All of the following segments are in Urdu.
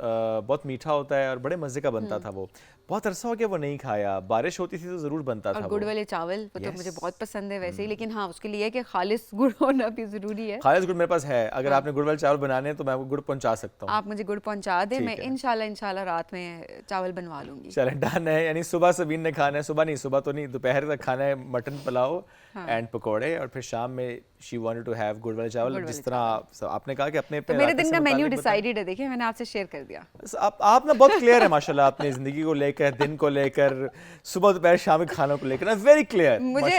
بہت میٹھا ہوتا ہے اور بڑے مزے کا بنتا تھا وہ. بہت عرصہ ہو گیا وہ نہیں کھایا. بارش ہوتی تھی تو ضرور بنتا تھا. اور گڑ والے چاول وہ تو مجھے بہت پسند ہے ویسے ہی, لیکن ہاں اس کے لیے کہ خالص گڑ ہونا بھی ضروری ہے. خالص گڑ میرے پاس ہے, اگر آپ نے گڑ والے چاول بنانے ہیں تو میں آپ کو گڑ پہنچا سکتا ہوں. آپ مجھے گڑ پہنچا دیں, میں انشاءاللہ رات میں چاول بنوا لوں گی. چلیں ڈن ہے. یعنی صبح سبین نے کھانا ہے, صبح تو نہیں, دوپہر تک کھانا ہے مٹن پلاؤ اینڈ پکوڑے, اور پھر شام میں شی وانٹڈ ٹو ہیو گڑ والے چاول. جس طرح آپ نے کہا کہ اپنے میرے دن کا مینیو ڈیسائیڈڈ ہے, دیکھیں میں نے آپ سے شیئر کر دیا. آپ نا بہت کلیئر ہے ماشاءاللہ اپنی زندگی کو لے کر, دن کو لے کر, صبح دوپہر شام کے کھانوں کو لے کر, ویری کلیئر. مجھے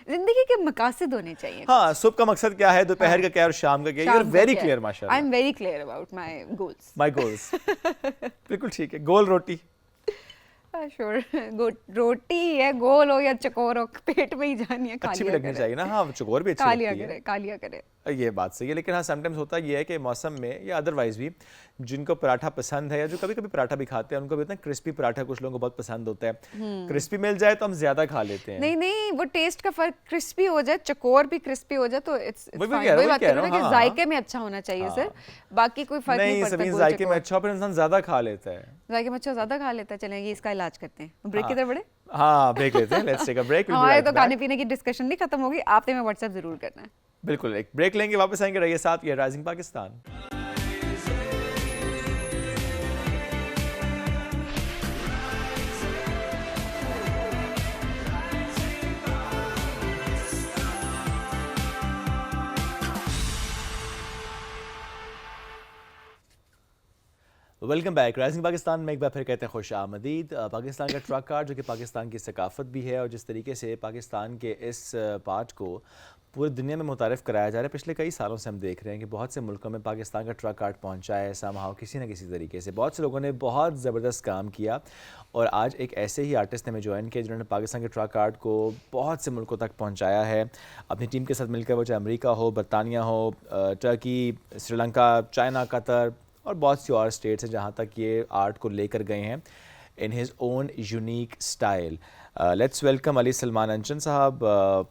زندگی کے مقاصد ہونے چاہیے. ہاں, صبح کا مقصد کیا ہے, دوپہر کا کیا ہے اور شام کا کیا ہے. یو آر ویری کلیئر ماشاءاللہ. I am very clear about my goals. بالکل ٹھیک ہے. گول روٹی شور, روٹی ہے, گول ہو یا چکور ہو, پیٹ میں ہی جانی ہے. اچھی بھی لگنی چاہیے نا. ہاں, چکور بھی اچھی لگتی ہے, کالیا کرے. یہ بات صحیح ہے. لیکن ہاں سم ٹائمز ہوتا یہ ہے کہ موسم میں یا ادروائز بھی جن کو پراٹھا پسند ہے, یا جو کبھی کبھی پراٹھا بھی کھاتے ہیں, ان کو بھی ہوتا ہے کرسپی پراٹھا کچھ لوگوں کو بہت پسند ہوتا ہے. کرسپی مل جائے تو ہم زیادہ کھا لیتے ہیں. نہیں, وہ ٹیسٹ کا فرق, کرسپی ہو جائے, چکور بھی کرسپی ہو جائے تو وہی بات ہے نا کہ ذائقے میں اچھا ہونا چاہیے سر, باقی کوئی فرق نہیں پڑتا. نہیں, ذائقے میں اچھا, پھر انسان زیادہ کھا لیتا ہے. ذائقے میں اچھا زیادہ کھا لیتا ہے. چلیں یہ اس کا علاج کرتے ہیں, بریک کی طرف بڑھے. ہاں, بریک لیتے ہیں. Let's take a break. ہمارے تو کھانے پینے کی ڈسکشن نہیں ختم ہوگی, آپ نے میں واٹس ایپ ضرور کرنا ہے. بالکل, ایک بریک لیں گے, واپس آئیں گے. رہیے ساتھ, یہ rising Pakistan. Welcome back. Rising Pakistan میں ایک بار پھر کہتے ہیں خوش آمدید. پاکستان کا ٹرک کارٹ جو کہ پاکستان کی ثقافت بھی ہے, اور جس طریقے سے پاکستان کے اس پارٹ کو پوری دنیا میں متعارف کرایا جا رہا ہے, پچھلے کئی سالوں سے ہم دیکھ رہے ہیں کہ بہت سے ملکوں میں پاکستان کا ٹرک کارٹ پہنچا ہے سامہاؤ کسی نہ کسی طریقے سے. بہت سے لوگوں نے بہت زبردست کام کیا, اور آج ایک ایسے ہی آرٹسٹ نے ہمیں جوائن کیا جنہوں نے پاکستان کے ٹرک کارٹ کو بہت سے ملکوں تک پہنچایا ہے اپنی ٹیم کے ساتھ مل کر. وہ چاہے امریکہ ہو, برطانیہ ہو, ٹرکی, سری لنکا, چائنا, قطر اور بہت سی اور اسٹیٹس ہیں جہاں تک یہ آرٹ کو لے کر گئے ہیں in his own unique style. Let's welcome Ali Salman انچن صاحب.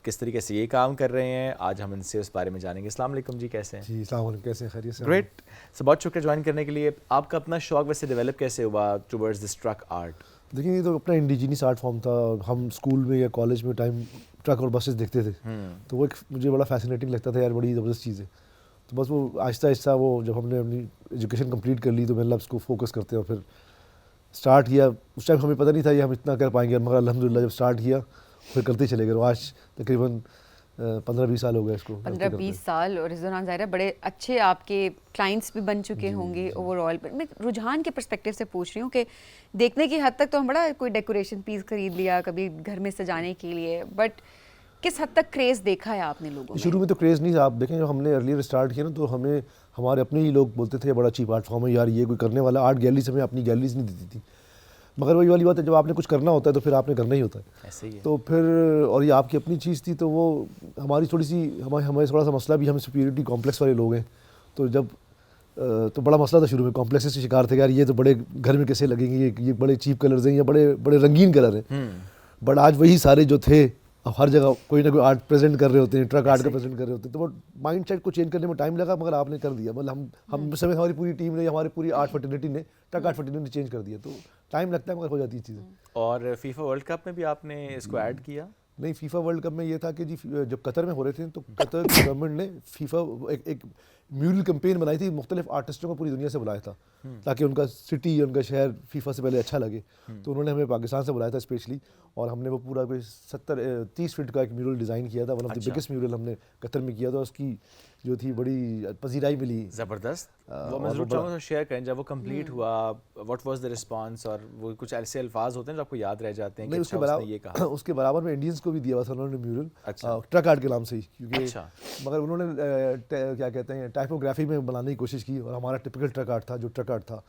کس طریقے سے یہ کام کر رہے ہیں, آج ہم ان سے اس بارے میں جانیں گے. السلام علیکم جی, کیسے ہیں؟ جی السلام علیکم, کیسے ہیں؟ خیریت سے؟ گریٹ. بہت شکریہ جوائن کرنے کے لیے. آپ کا اپنا شوق ویسے ڈیولپ کیسے ہوا ٹورڈز دس ٹرک آرٹ؟ دیکھیں, یہ تو اپنا انڈیجینس آرٹ فارم تھا. ہم اسکول میں یا کالج میں ٹائم ٹرک اور بسز دیکھتے تھے, تو وہ ایک مجھے بڑا فیسینیٹنگ لگتا تھا یار, بڑی زبردست چیز ہے. تو بس وہ آہستہ آہستہ وہ جب ہم نے اپنی ایجوکیشن کمپلیٹ کر لی تو میں اس کو فوکس کرتے اور پھر اسٹارٹ کیا. اس ٹائم ہمیں پتہ نہیں تھا یہ ہم اتنا کر پائیں گے, مگر الحمدللہ جب اسٹارٹ کیا پھر کرتے چلے گئے. آج تقریباً 15-20 سال ہو گئے اس کو. 15-20 سال. اور اس دوران ظاہر ہے بڑے اچھے آپ کے کلائنٹس بھی بن چکے ہوں گے اوور آل. میں رجحان کے پرسپیکٹیو سے پوچھ رہی ہوں کہ دیکھنے کی حد تک تو ہم بڑا کوئی ڈیکوریشن پیس خرید لیا کبھی گھر میں سجانے کے لیے, بٹ کس حد تک کریز دیکھا ہے آپ نے لوگوں میں؟ شروع میں تو کریز نہیں تھا. آپ دیکھیں جب ہم نے ارلیئر اسٹارٹ کیا نا تو ہمیں ہمارے اپنے ہی لوگ بولتے تھے بڑا چیپ آرٹ فارم ہے یار, یہ کوئی کرنے والا. آرٹ گیلریز ہمیں اپنی گیلریز نہیں دیتی تھی, مگر وہی والی بات ہے جب آپ نے کچھ کرنا ہوتا ہے تو پھر آپ نے کرنا ہی ہوتا ہے. ایسے ہی ہے. تو پھر اور یہ آپ کی اپنی چیز تھی تو وہ ہماری تھوڑی سی ہمیں تھوڑا سا مسئلہ بھی, ہم سپیریٹی کمپلیکس والے لوگ ہیں. تو جب تو بڑا مسئلہ تھا شروع میں, کمپلیکس سے شکار تھے یار یہ تو بڑے گھر میں کیسے لگیں گے, یہ بڑے چیپ کلرز ہیں یا بڑے بڑے رنگین کلر ہیں. بٹ آج وہی سارے جو تھے اب ہر جگہ کوئی نہ کوئی آرٹ پریزنٹ کر رہے ہوتے ہیں, ٹرک آرٹ کا پریزنٹ کر رہے ہوتے ہیں. تو وہ مائنڈ سیٹ کو چینج کرنے میں ٹائم لگا, مگر آپ نے کر دیا. مطلب ہم اس سمے ہماری پوری ٹیم نے, ہماری پوری آرٹ فرٹرنیٹی نے ٹرک آرٹ فرٹرنیٹی نے چینج کر دیا. تو ٹائم لگتا ہے مگر ہو جاتی ہے چیزیں. اور فیفا ورلڈ کپ میں بھی آپ نے اس کو ایڈ کیا؟ نہیں, فیفا ورلڈ کپ میں یہ تھا کہ جی جب قطر میں ہو رہے تھے تو قطر کی گورنمنٹ نے فیفا ایک میورل کمپین بنائی تھی, مختلف آرٹسٹوں کو پوری دنیا سے بلایا تھا تاکہ ان کا سٹی, ان کا شہر فیفا سے پہلے اچھا لگے. تو انہوں نے ہمیں پاکستان سے بلایا تھا اسپیشلی, اور ہم نے وہ پورا کوئی 30 فٹ کا ایک میورل ڈیزائن کیا تھا. ون آف دی بگیسٹ میورل ہم نے قطر میں کیا تھا. اس کی جو تھی بڑی پذیرائی ملی. زبردست. وہ میں ضرور چاہوں گا شیئر کریں جب وہ کمپلیٹ ہوا, واٹ واز دا رسپانس, اور وہ کچھ ایسے الفاظ ہوتے ہیں جو آپ کو یاد رہ جاتے ہیں کہ اچھا اس نے یہ کہا. اس کے برابر میں انڈینس کو بھی دیا ہوا تھا انہوں نے میورل, ٹرک آرٹ کے نام سے ہی, کیونکہ مگر انہوں نے کیا کہتے ہیں ٹائپوگرافی میں بنانے کی کوشش کی, اور ہمارا ٹپکل ٹرک آرٹ تھا جو ٹرک آرٹ تھا.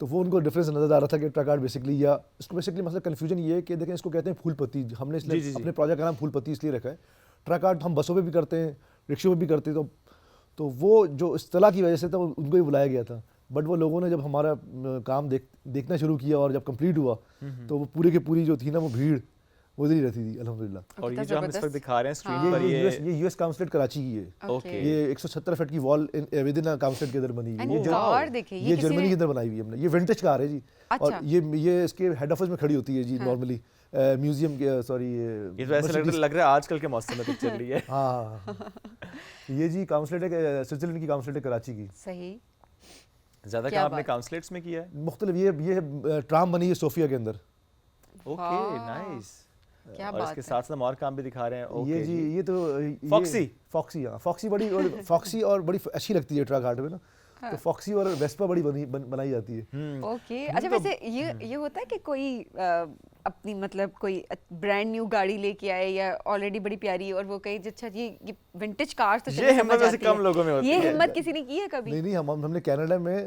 تو وہ ان کو ڈفرینس نظر آ رہا تھا کہ ٹرک آرٹ بیسکلی, یا اس کو بیسکلی مسئلہ کنفیوژن یہ ہے کہ دیکھیں اس کو کہتے ہیں پھول پتی. ہم نے اس لیے اپنے پروجیکٹ کا نام پھول پتی اس لیے رکھا ہے. ٹرک آرٹ ہم بسوں پہ بھی کرتے ہیں, رکشوں پہ بھی کرتے ہیں. تو وہ جو اصطلاح کی وجہ سے تھا ان کو ہی بلایا گیا تھا. بٹ وہ لوگوں نے جب ہمارا کام دیکھنا شروع کیا اور جب کمپلیٹ ہوا تو وہ پورے کی پوری جو تھی نا وہ بھیڑ وہ ادھر ہی رہتی تھی الحمدللہ. اور یہ جو ہم اس وقت دکھا رہے ہیں اسکرین یہ پر یہ یو ایس کانسلیٹ کراچی کی ہے. اوکے یہ 170 فٹ کی وال ود ان کانسلیٹ کے اندر بنی ہوئی ہے. کار دیکھیں یہ جرمنی کے اندر بنائی ہوئی ہے ہم نے. یہ ونٹیج کار ہے جی. اور یہ اس کے ہیڈ آفس میں کھڑی ہوتی ہے جی نارملی میوزیم کے سوری یہ تو ایسا لگ رہا ہے آج کل کے موسم میں پک چل رہی ہے. ہاں یہ جی کانسلیٹ ہے سوئٹزرلینڈ کی کانسلیٹ ہے کراچی کی. صحیح. زیادہ کام آپ نے کانسلیٹس میں کیا ہے؟ مختلف یہ ٹرام بنی ہے صوفیا کے اندر. Okay nice. کیا اور اس کے ساتھ ساتھ اور کام بھی دکھا رہے ہیں. یہ جی یہ تو فاکسی ہاں فاکسی بڑی فاکسی اور بڑی اچھی لگتی ہے ٹرک ہاٹ میں نا. تو فاکسی اور ویسپا بڑی بنائی جاتی ہے. اوکے. اچھا ویسے یہ ہوتا ہے کہ کوئی اپنی مطلب کوئی برانڈ نیو گاڑی لے کے آئے یا آلریڈی بڑی پیاری اور وہ کہیں اچھا یہ ونٹیج کارز تو یہ ہمت ویسے کم لوگوں میں ہوتی ہے. یہ ہمت کسی نے کی ہے کبھی؟ نہیں ہم نے کینیڈا میں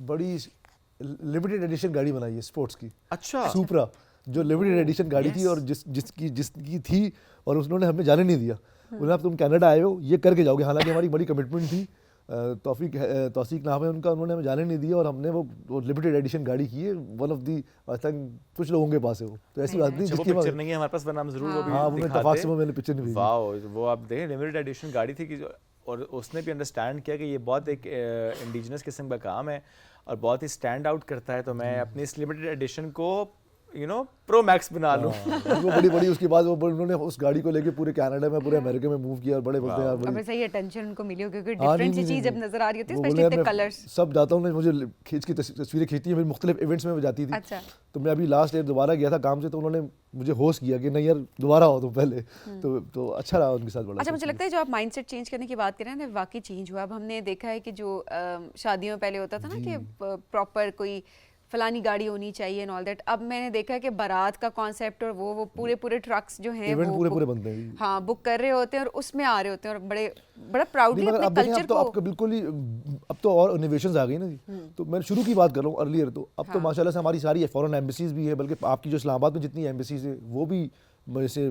بڑی لمیٹڈ ایڈیشن گاڑی بنائی ہے اسپورٹس کی. اچھا. سوپرا جو لمیٹڈ ایڈیشن گاڑی تھی اور جس کی تھی اور انہوں نے ہمیں جانے نہیں دیا. انہوں نے اب تم کینیڈا آئے ہو یہ کر کے جاؤ گے. حالانکہ ہماری بڑی کمٹمنٹ تھی. توفیق نام ہے ان کا. انہوں نے ہمیں جانے نہیں دیا اور ہم نے وہ لمیٹڈ ایڈیشن گاڑی کی ہے. One of the I think کچھ لوگوں کے پاس ہے وہ. تو ایسی بات نہیں جس کی پکچر نہیں ہے ہمارے پاس ورنہ ہم ضرور وہ بھی ہاں وہ میں اتفاق سے میں نے پکچر نہیں بھیجی. واو وہ آپ دیکھیں لمیٹڈ ایڈیشن گاڑی تھی کہ اور اس نے بھی انڈرسٹینڈ کیا کہ یہ بہت ایک انڈیجنس قسم کا کام ہے اور بہت ہی اسٹینڈ آؤٹ کرتا ہے. تو میں اپنی اس لمیٹڈ ایڈیشن کو پرو میکس بنا لوں. وہ بڑی اس کے بعد انہوں نے اس گاڑی کو لے کے پورے کینیڈا میں پورے امریکہ میں موو کیا اور بڑے بولتے ہیں یار اب صحیح اٹینشن ان کو ملی ہو کیونکہ ڈیفرنٹ سی چیز جب نظر آ رہی ہوتی ہے اسپیشلی اتنے کلرز. سب جاتا ہوں مجھے کھینچ کی تصویریں کھینچتی ہیں مختلف ایونٹس میں جاتی تھی. تو میں ابھی لاسٹ ایئر دوبارہ گیا تھا کام سے تو انہوں نے مجھے ہوسٹ کیا کہ نہیں یار دوبارہ آؤ تم پہلے. تو اچھا رہا ان کے ساتھ بڑا. اچھا مجھے لگتا ہے جو آپ مائنڈ سیٹ چینج کرنے کی بات کر رہے ہیں واقعی چینج ہوا. اب ہم نے دیکھا ہے کہ جو شادیوں میں پہلے ہوتا تھا نا کہ پراپر کوئی فلانی گاڑی ہونی چاہیے اینڈ آل دیٹ. اب میں نے دیکھا ہے کہ بارات کا کانسیپٹ اور وہ پورے ٹرکس جو ہیں وہ پورے بنتے ہیں ہاں بک کر رہے ہوتے ہیں اور اس میں آ رہے ہوتے ہیں اور بڑا پراؤڈلی اپنے کلچر کو. اب تو بالکل ہی اب تو اور انوویشنز آ گئی نا جی. تو میں شروع کی بات کر رہا ہوں ارلیئر تو اب تو ماشاء اللہ سے ہماری ساری فورن ایمبیسیز بھی ہے. بلکہ آپ کی جو اسلام آباد میں جتنی ایمبیسیز ہیں وہ بھی جیسے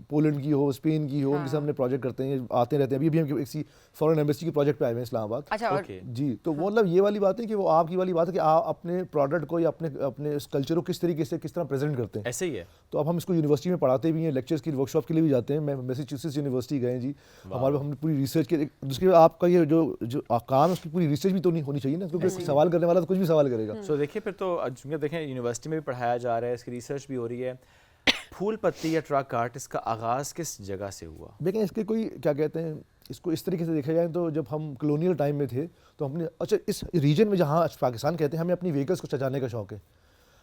پولینڈ کی ہو اسپین کی ہو ان کے ساتھ ہم نے پروجیکٹ کرتے ہیں آتے رہتے ہیں. ابھی ہم کسی فورن ایمبیسی کے پروجیکٹ پہ آئے ہوئے ہیں اسلام آباد. جی تو وہ مطلب یہ والی بات ہے کہ وہ آپ کی والی بات ہے کہ آپ اپنے پروڈکٹ کو یا اپنے اس کلچر کو کس طریقے سے کس طرح پریزنٹ کرتے ہیں. ایسے ہی ہے. تو اب ہم اس کو یونیورسٹی میں پڑھاتے بھی ہیں لیکچرز کی ورک شاپ کے لیے بھی جاتے ہیں. میں میساچیوسٹس یونیورسٹی گئے جی. ہمارے ہم نے پوری ریسرچ کے دوسرے آپ کا یہ جو کام ہے اس کی پوری ریسرچ بھی تو نہیں ہونی چاہیے نا کیونکہ سوال کرنے والا تو کچھ بھی سوال کرے گا. سو دیکھیے پھر تو دیکھیں یونیورسٹی میں بھی پڑھایا جا رہا ہے اس کی ریسرچ بھی ہو رہی ہے. پھول پتی یا ٹرک آرٹ اس کا آغاز کس جگہ سے ہوا؟ دیکھیں اس کے کوئی کیا کہتے ہیں اس کو اس طریقے سے دیکھا جائے تو جب ہم کلونیل ٹائم میں تھے تو ہم نے اچھا اس ریجن میں جہاں پاکستان کہتے ہیں ہمیں اپنی وہیکلس کو سجانے کا شوق ہے.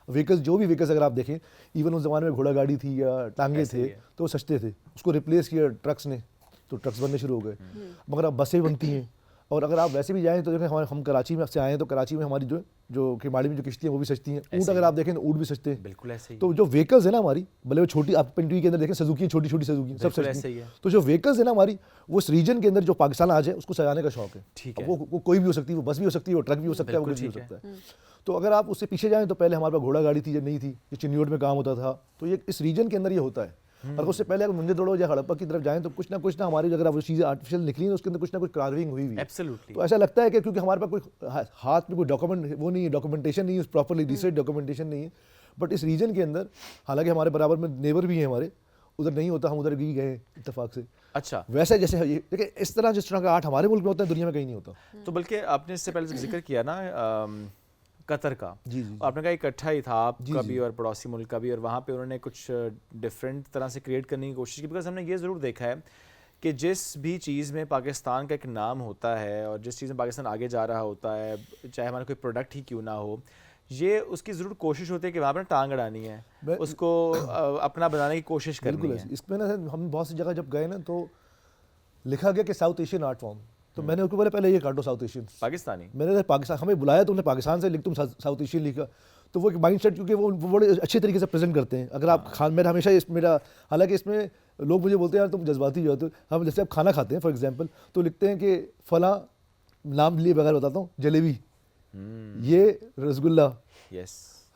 وہیکلس جو بھی وہیکلس اگر آپ دیکھیں ایون اس زمانے میں گھوڑا گاڑی تھی یا ٹانگے تھے تو وہ سستے تھے. اس کو ریپلیس کیا ٹرکس نے تو ٹرکس بننے شروع ہو گئے. مگر اب بسیں بنتی ہیں اور اگر آپ ویسے بھی جائیں تو دیکھیں ہم کراچی میں سے آئے ہیں تو کراچی میں ہماری جو کماڑی میں جو کشتی ہیں وہ بھی سستی ہیں. اونٹ اگر آپ دیکھیں تو اونٹ بھی سستے ہیں. بالکل ایسے ہی. تو جو وہیکلز ہیں نا ہماری بھلے وہ چھوٹی آپ پنٹوی کے اندر دیکھیں سزوکی چھوٹی سزوکی سب سستی ہیں. تو جو وہیکلز ہیں نا ہماری وہ اس ریجن کے اندر جو پاکستان آج ہے اس کو سجانے کا شوق ہے. ٹھیک ہے. وہ کوئی بھی ہو سکتی ہے وہ بس بھی ہو سکتی ہے وہ ٹرک بھی ہو سکتا ہے وہ کچھ بھی ہو سکتا ہے. تو اگر آپ اس سے پیچھے جائیں تو پہلے ہمارے پاس گھوڑا گاڑی تھی جب نہیں تھی یہ چنیوٹ میں کام ہوتا تھا. تو یہ اس ریجن کے اندر یہ ہوتا ہے. اور اس سے پہلے اگر منجر دوڑو یا ہڑپا کی طرف جائیں تو کچھ نہ ہماری اگر آپ وہ چیزیں آرٹیفیشیل نکلی ہیں تو اس کے اندر کچھ نہ کچھ کارونگ ہوئی ہوئی ہے. تو ایسا لگتا ہے کہ کیونکہ ہمارے پاس کوئی ہاتھ میں کوئی ڈاکومنٹ وہ نہیں ہے ڈاکومنٹیشن نہیں ہے پراپرلی ریسرچ ڈاکومنٹیشن نہیں ہے. بٹ اس ریجن کے اندر حالانکہ ہمارے برابر میں نیبر بھی ہیں ہمارے ادھر نہیں ہوتا ہم ادھر بھی گئے اتفاق سے. اچھا ویسے جیسے دیکھیں اس طرح جس طرح کا آرٹ ہمارے ملک میں ہوتا ہے دنیا میں کہیں نہیں ہوتا. تو بلکہ آپ نے اس سے پہلے ذکر کیا نا قطر کا. جی آپ نے کہا اکٹھا ہی تھا آپ کا بھی اور پڑوسی ملک کا بھی اور وہاں پہ انہوں نے کچھ ڈفرینٹ طرح سے کریٹ کرنے کی کوشش کی. بیکاز ہم نے یہ ضرور دیکھا ہے کہ جس بھی چیز میں پاکستان کا ایک نام ہوتا ہے اور جس چیز میں پاکستان آگے جا رہا ہوتا ہے چاہے ہمارا کوئی پروڈکٹ ہی کیوں نہ ہو یہ اس کی ضرور کوشش ہوتی ہے کہ وہاں پر ٹانگ اڑانی ہے اس کو اپنا بنانے کی کوشش کرنی ہے. اس میں نا ہم بہت سی جگہ جب گئے نا تو لکھا گیا کہ ساؤتھ ایشین آرٹ فارم. تو میں نے ان کو بولا پہلے یہ کاٹو ساؤتھ ایشین پاکستانی. میں نے پاکستان ہمیں بلایا تو انہیں پاکستان سے لکھ تم ساؤتھ ایشین لکھا. تو وہ ایک مائنڈ سیٹ کیونکہ وہ بڑے اچھے طریقے سے پریزنٹ کرتے ہیں. اگر آپ میرا ہمیشہ میرا حالانکہ اس میں لوگ مجھے بولتے ہیں یار تم جذباتی جو ہوتے ہم جیسے آپ کھانا کھاتے ہیں فار ایگزامپل تو لکھتے ہیں کہ فلاں نام لیے بغیر بتاتا ہوں جلیبی یہ رسگلہ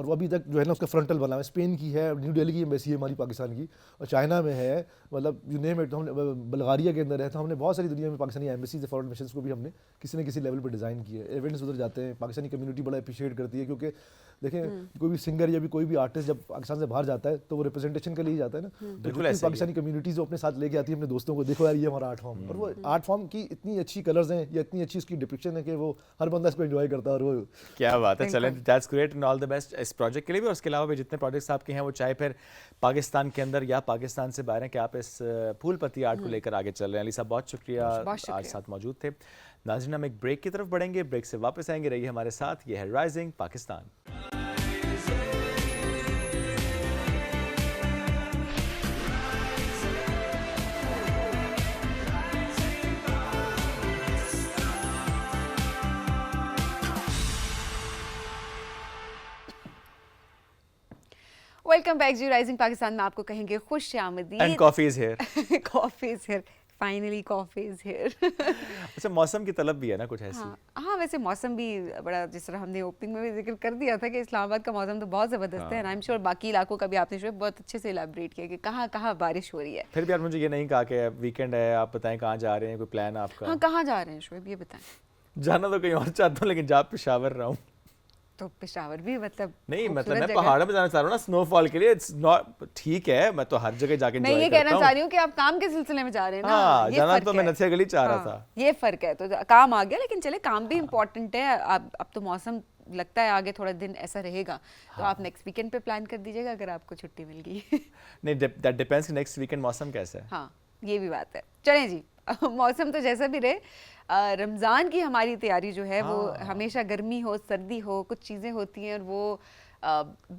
اور وہ ابھی تک جو ہے نا اس کا فرنٹل بنا ہے. اسپین کی ہے, نیو دہلی کی ایمبیسی ہے ہماری پاکستان کی, اور چائنا میں ہے, مطلب یو نیم اٹ. ہم نے بلغاریہ کے اندر ہے, تو ہم نے بہت ساری دنیا میں پاکستانی ایمبیسیز فارن مشنس کو بھی ہم نے کسی نہ کسی لیول پہ ڈیزائن کیا ہے. ایونٹس ادھر جاتے ہیں, پاکستانی کمیونٹی بڑا اپریشیٹ کرتی ہے, کیونکہ دیکھیں کوئی بھی سنگر یا بھی کوئی بھی آرٹسٹ جب پاکستان سے باہر جاتا ہے تو وہ ریپرزنٹیشن کے لیے جاتا ہے نا. بالکل پاکستانی کمیونٹیز وہ اپنے ساتھ لے کے آتی ہے اپنے دوستوں کو, دیکھو یار یہ ہمارا آرٹ فارم, اور وہ آرٹ فارم کی اتنی اچھی کلرز ہیں یا اتنی اچھی اس کی ڈپکشن ہے کہ وہ ہر بندہ اس کو انجوائے کرتا ہے. اور وہ کیا بات ہے. چلیں, that's great and all the best اس پروجیکٹ کے لیے بھی, اور اس کے علاوہ بھی جتنے پروجیکٹس آپ کے ہیں وہ چاہے پھر پاکستان کے اندر یا پاکستان سے باہر ہیں, کہ آپ اس پھول پتی آرٹ کو لے کر آگے چل رہے ہیں. علی صاحب بہت شکریہ آج ساتھ موجود تھے. ناظرین ہم ایک بریک کی طرف بڑھیں گے, بریک سے واپس آئیں گے, رہیے ہمارے ساتھ. یہ ہے رائزنگ پاکستان. ویلکم بیک جی. رائزنگ پاکستان میں آپ کو کہیں گے خوش آمدید. And coffee is here. Coffee is here, finally coffee is here. اچھا, موسم کی طلب بھی ہے نا کچھ ایسی. ہاں ویسے موسم بھی بڑا, جس طرح ہم نے اوپننگ میں بھی ذکر کر دیا تھا کہ اسلام آباد کا موسم تو بہت زبردست ہے. اینڈ آئی ایم شیور باقی علاقوں کا بھی آپ نے جو ہے بہت اچھے سے الیبریٹ کیا کہ کہاں کہاں بارش ہو رہی ہے. پھر بھی آپ مجھے یہ نہیں کہا کہ ویکینڈ ہے, آپ بتائیں کہاں جا رہے ہیں, کوئی پلان آپ کا؟ ہاں کہاں جا رہے ہیں شعیب, یہ بتائیں. جانا تو کہیں اور چاہتا ہوں, لیکن جا پشاور رہا ہوں. تو پشاور بھی مطلب نہیں, مطلب میں پہاڑوں میں جانا چاہ رہا ہوں نا سنو فال کے لیے. اٹس ناٹ ٹھیک ہے, میں تو ہر جگہ جا کے میں یہ کہنا چاہ رہی ہوں کہ آپ کام کے سلسلے میں جا رہے ہیں نا. ہاں, جانا تو میں نتھیا گلی چاہ رہا تھا. یہ فرق ہے, تو کام آ گیا, لیکن چلے کام بھی امپورٹنٹ ہے. اب تو موسم لگتا ہے آگے تھوڑا دن ایسا رہے گا, تو آپ نیکسٹ ویکینڈ پہ پلان کر دیجیے گا اگر آپ کو چھٹی مل گئی. نہیں, دیٹ ڈیپینڈس کہ نیکسٹ ویکینڈ موسم کیسا ہے. ہاں یہ بھی بات ہے. چلیں جی, موسم تو جیسا بھی رہے, رمضان کی ہماری تیاری جو ہے وہ ہمیشہ گرمی ہو سردی ہو, کچھ چیزیں ہوتی ہیں اور وہ